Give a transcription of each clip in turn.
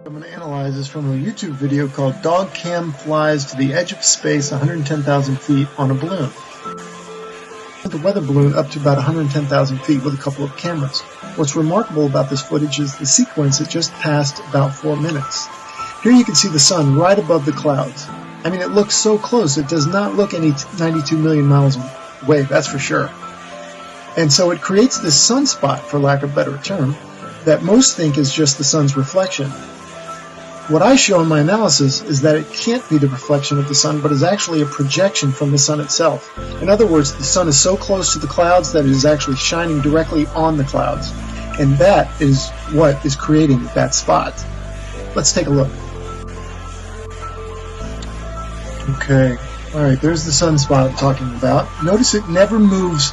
I'm going to analyze is from a YouTube video called Dog Cam Flies to the Edge of Space 110,000 feet on a balloon. The weather balloon up to about 110,000 feet with a couple of cameras. What's remarkable about this footage is the sequence that just passed about 4 minutes. Here you can see the sun right above the clouds. I mean, it looks so close, it does not look any 92 million miles away, that's for sure. And so it creates this sunspot, for lack of a better term, that most think is just the sun's reflection. What I show in my analysis is that it can't be the reflection of the sun, but is actually a projection from the sun itself. In other words, the sun is so close to the clouds that it is actually shining directly on the clouds. And that is what is creating that spot. Let's take a look. Okay, alright, there's the sunspot I'm talking about. Notice it never moves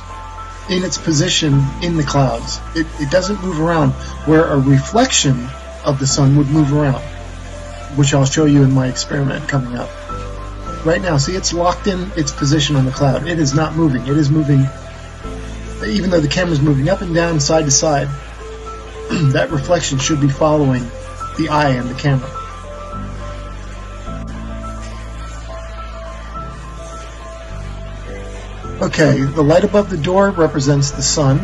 in its position in the clouds. It doesn't move around where a reflection of the sun would move around, which I'll show you in my experiment coming up. Right now, see, it's locked in its position on the cloud. It is not moving. It is moving, even though the camera's moving up and down, side to side, that reflection should be following the eye and the camera. Okay, the light above the door represents the sun.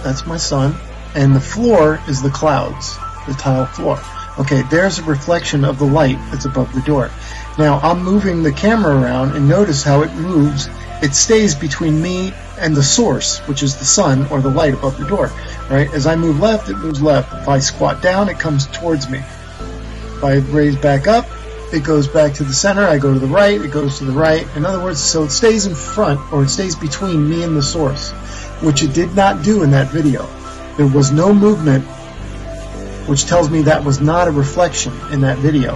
That's my sun. And the floor is the clouds, the tile floor. Okay, there's a reflection of the light that's above the door. Now, I'm moving the camera around, and notice how it moves. It stays between me and the source, which is the sun or the light above the door. Right? As I move left, it moves left. If I squat down, it comes towards me. If I raise back up, it goes back to the center. I go to the right, it goes to the right. In other words, so it stays in front, or it stays between me and the source, which it did not do in that video. There was no movement, which tells me that was not a reflection in that video.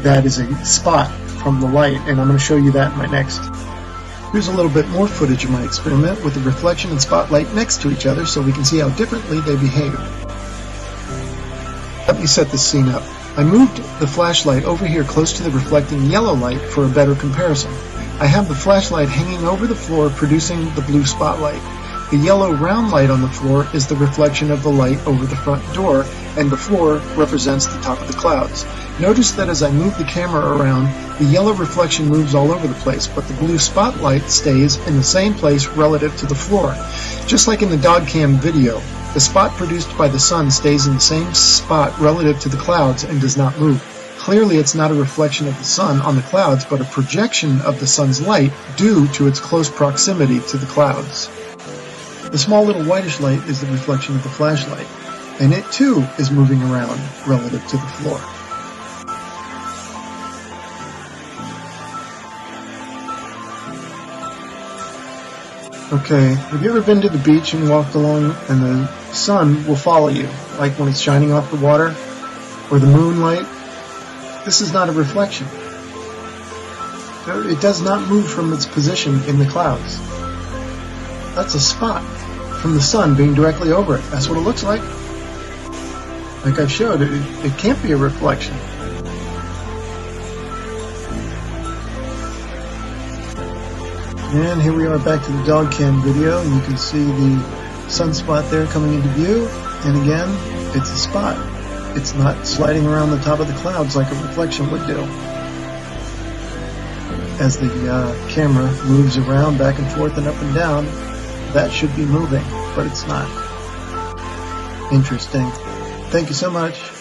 That is a spot from the light, and I'm going to show you that in my next. Here's a little bit more footage of my experiment with the reflection and spotlight next to each other so we can see how differently they behave. Let me set this scene up. I moved the flashlight over here close to the reflecting yellow light for a better comparison. I have the flashlight hanging over the floor producing the blue spotlight. The yellow round light on the floor is the reflection of the light over the front door, and the floor represents the top of the clouds. Notice that as I move the camera around, the yellow reflection moves all over the place, but the blue spotlight stays in the same place relative to the floor. Just like in the dog cam video, the spot produced by the sun stays in the same spot relative to the clouds and does not move. Clearly it's not a reflection of the sun on the clouds, but a projection of the sun's light due to its close proximity to the clouds. The small little whitish light is the reflection of the flashlight, and it too is moving around relative to the floor. Okay, have you ever been to the beach and walked along and the sun will follow you, like when it's shining off the water, or the moonlight? This is not a reflection. It does not move from its position in the clouds. That's a spot from the sun being directly over it. That's what it looks like. Like I've showed, it can't be a reflection. And here we are back to the dog cam video, and you can see the sunspot there coming into view. And again, it's a spot. It's not sliding around the top of the clouds like a reflection would do. As the camera moves around back and forth and up and down, that should be moving, but it's not. Interesting. Thank you so much.